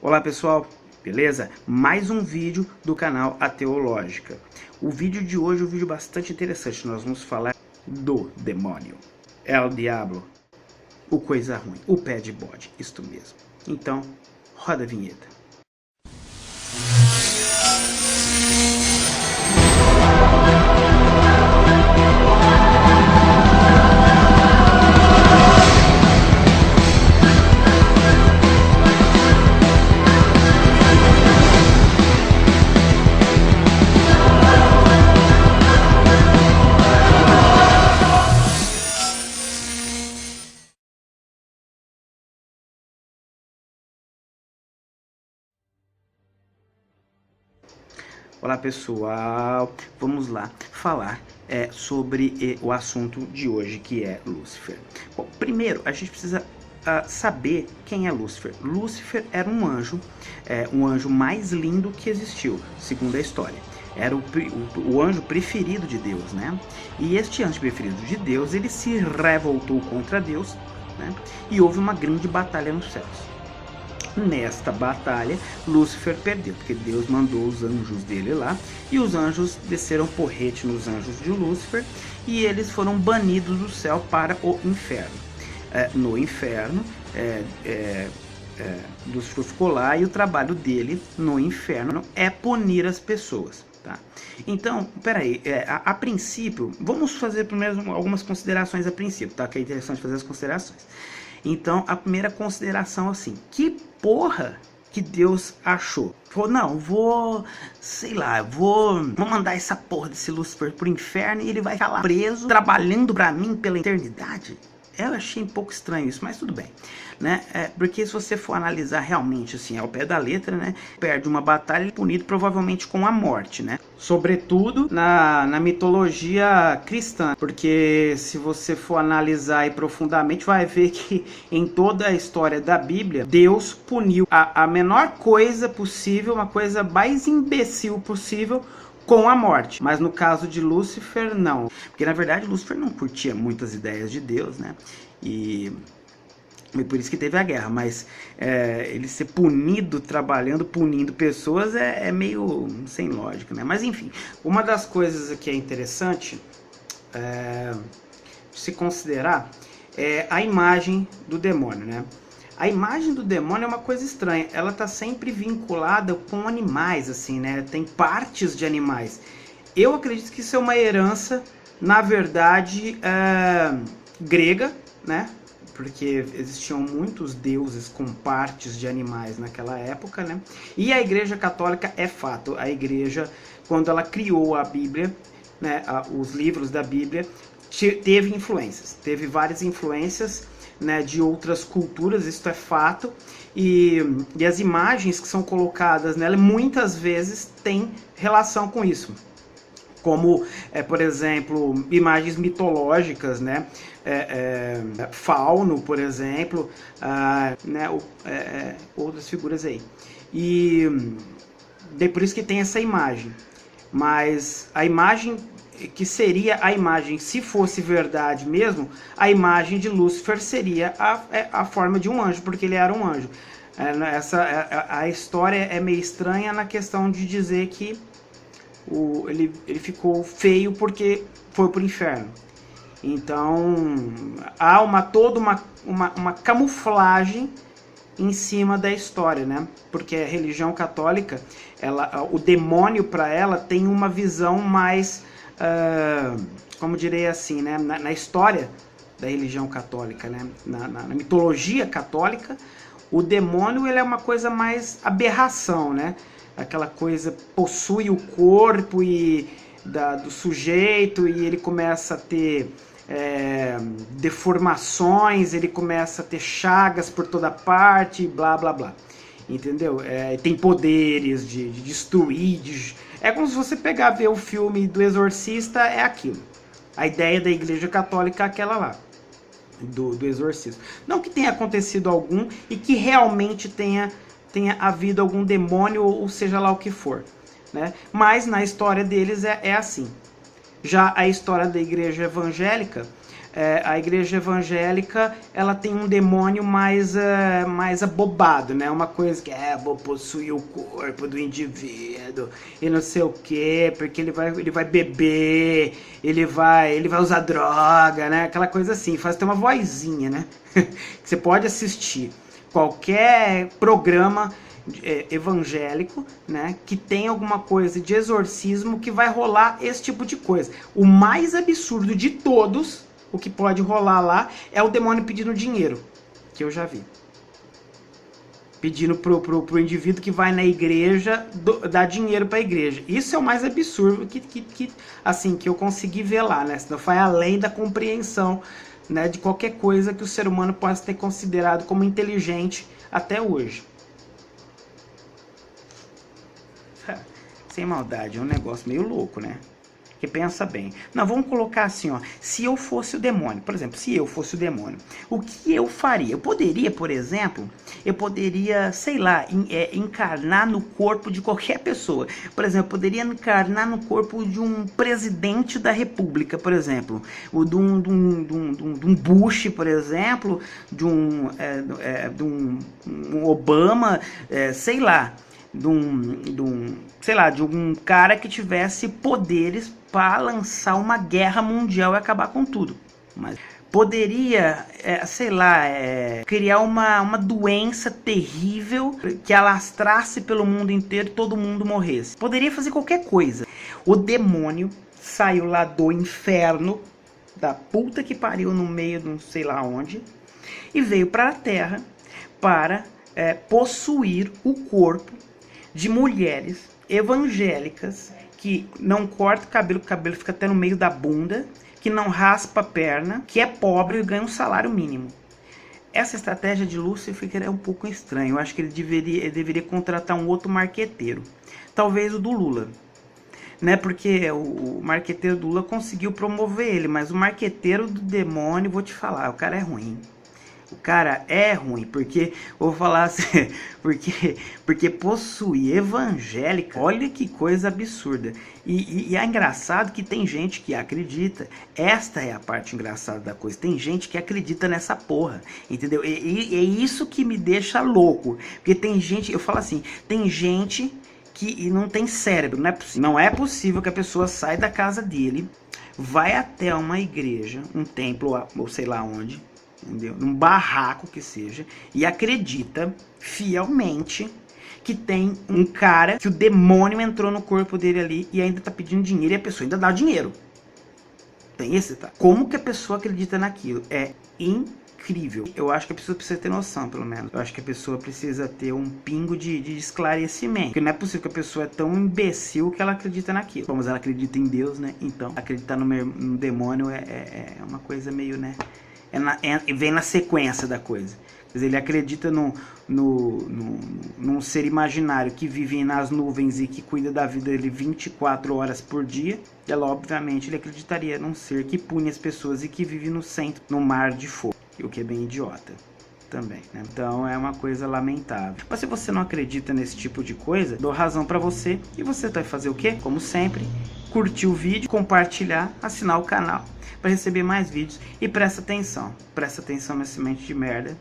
Olá pessoal, beleza? Mais um vídeo do canal A Teológica. O vídeo de hoje é um vídeo bastante interessante. Nós vamos falar do demônio, El Diablo, o coisa ruim, o pé de bode, isto mesmo. Então, roda a vinheta. Olá pessoal, vamos lá falar sobre o assunto de hoje, que é Lúcifer. Bom, primeiro a gente precisa saber quem é Lúcifer. Lúcifer era um anjo mais lindo que existiu, segundo a história. Era o anjo preferido de Deus, né? E este anjo preferido de Deus, ele se revoltou contra Deus, né? E houve uma grande batalha nos céus. Nesta batalha, Lúcifer perdeu, porque Deus mandou os anjos dele lá, e os anjos desceram porrete nos anjos de Lúcifer, e eles foram banidos do céu para o inferno. No inferno, Lúcifer ficou lá, e o trabalho dele no inferno é punir as pessoas. Tá? Então, peraí, a princípio, vamos fazer primeiro algumas considerações a princípio, tá? Que é interessante fazer as considerações. Então, a primeira consideração assim, que porra que Deus achou? Falou, não, vou mandar essa porra desse Lúcifer pro inferno e ele vai ficar lá preso, trabalhando pra mim pela eternidade? Eu achei um pouco estranho isso, mas tudo bem, né? Porque se você for analisar realmente, assim, ao pé da letra, né? Perde uma batalha e é punido provavelmente com a morte, né? Sobretudo na mitologia cristã, porque se você for analisar aí profundamente, vai ver que em toda a história da Bíblia, Deus puniu a menor coisa possível, uma coisa mais imbecil possível, com a morte. Mas no caso de Lúcifer, não. Porque na verdade Lúcifer não curtia muitas ideias de Deus, né? E por isso que teve a guerra. Mas ele ser punido trabalhando, punindo pessoas, é meio sem lógica, né? Mas enfim, uma das coisas que é interessante se considerar é a imagem do demônio, né? A imagem do demônio é uma coisa estranha, ela está sempre vinculada com animais, assim, né? Tem partes de animais. Eu acredito que isso é uma herança, na verdade, grega, né? Porque existiam muitos deuses com partes de animais naquela época, né? E a Igreja Católica é fato. A Igreja, quando ela criou a Bíblia, né, os livros da Bíblia, teve influências, teve várias influências, né, de outras culturas, isso é fato, e as imagens que são colocadas nela muitas vezes têm relação com isso, como, por exemplo, imagens mitológicas, né, Fauno, por exemplo, né, outras figuras aí, e por isso que tem essa imagem, mas a imagem que seria a imagem, se fosse verdade mesmo, a imagem de Lúcifer seria a forma de um anjo, porque ele era um anjo. A história é meio estranha na questão de dizer que ele ficou feio porque foi pro inferno. Então há toda uma camuflagem em cima da história, né? Porque a religião católica, o demônio para ela tem uma visão mais como direi assim, né, na história da religião católica, né, na mitologia católica, o demônio ele é uma coisa mais aberração, né, aquela coisa possui o corpo do sujeito e ele começa a ter deformações, ele começa a ter chagas por toda parte, blá blá blá, entendeu? Tem poderes de destruir, é como se você pegar ver o filme do Exorcista, é aquilo. A ideia da Igreja Católica é aquela lá, do Exorcista. Não que tenha acontecido algum e que realmente tenha havido algum demônio ou seja lá o que for, né? Mas na história deles é assim. Já a história da Igreja Evangélica, a igreja evangélica, ela tem um demônio mais abobado, né? Uma coisa que vou possuir o corpo do indivíduo e não sei o que, porque ele vai beber, ele vai usar droga, né? Aquela coisa assim, faz ter uma vozinha, né? Que você pode assistir qualquer programa evangélico, né, que tem alguma coisa de exorcismo, que vai rolar esse tipo de coisa. O mais absurdo de todos, o que pode rolar lá, é o demônio pedindo dinheiro, que eu já vi. Pedindo pro indivíduo que vai na igreja dar dinheiro para a igreja. Isso é o mais absurdo que eu consegui ver lá, né? Senão vai além da compreensão, né, de qualquer coisa que o ser humano possa ter considerado como inteligente até hoje. Sem maldade, é um negócio meio louco, né? Que pensa bem. Não, vamos colocar assim, ó. Se eu fosse o demônio, por exemplo, se eu fosse o demônio, o que eu faria? Eu poderia, por exemplo, sei lá, encarnar no corpo de qualquer pessoa. Por exemplo, eu poderia encarnar no corpo de um presidente da república, por exemplo. Ou de um Bush, por exemplo, de um Obama, sei lá. De um cara que tivesse poderes para lançar uma guerra mundial e acabar com tudo. Mas poderia, criar uma doença terrível que alastrasse pelo mundo inteiro e todo mundo morresse. Poderia fazer qualquer coisa. O demônio saiu lá do inferno, da puta que pariu, no meio de não sei lá onde, e veio para a Terra para possuir o corpo de mulheres evangélicas que não corta o cabelo fica até no meio da bunda, que não raspa a perna, que é pobre e ganha um salário mínimo. Essa estratégia de Lúcifer é um pouco estranha. Eu acho que ele deveria contratar um outro marqueteiro, talvez o do Lula, né? Porque o marqueteiro do Lula conseguiu promover ele, mas o marqueteiro do demônio, vou te falar, o cara é ruim. O cara é ruim, porque, vou falar assim, porque possuir evangélica, olha que coisa absurda. E é engraçado que tem gente que acredita, esta é a parte engraçada da coisa, tem gente que acredita nessa porra, entendeu? E é isso que me deixa louco, porque tem gente, eu falo assim, tem gente que não tem cérebro, não é possível que a pessoa saia da casa dele, vai até uma igreja, um templo, ou sei lá onde, entendeu? Num barraco que seja, e acredita fielmente que tem um cara, que o demônio entrou no corpo dele ali e ainda tá pedindo dinheiro, e a pessoa ainda dá dinheiro. Tem esse, tá? Como que a pessoa acredita naquilo? É incrível. Eu acho que a pessoa precisa ter noção, pelo menos. Eu acho que a pessoa precisa ter um pingo de esclarecimento. Porque não é possível que a pessoa é tão imbecil que ela acredita naquilo. Bom, mas ela acredita em Deus, né? Então, acreditar no demônio é uma coisa meio, né? Vem na sequência da coisa. Quer dizer, ele acredita num ser imaginário que vive nas nuvens e que cuida da vida dele 24 horas por dia. E ela, obviamente, ele acreditaria num ser que pune as pessoas e que vive no centro, no mar de fogo. O que é bem idiota também, né? Então é uma coisa lamentável. Mas se você não acredita nesse tipo de coisa, dou razão pra você. E você vai fazer o quê? Como sempre, curtir o vídeo, compartilhar, assinar o canal para receber mais vídeos. E presta atenção nesse monte de merda,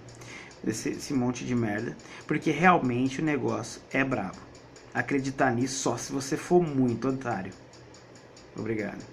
esse monte de merda, porque realmente o negócio é brabo. Acreditar nisso só se você for muito otário. Obrigado.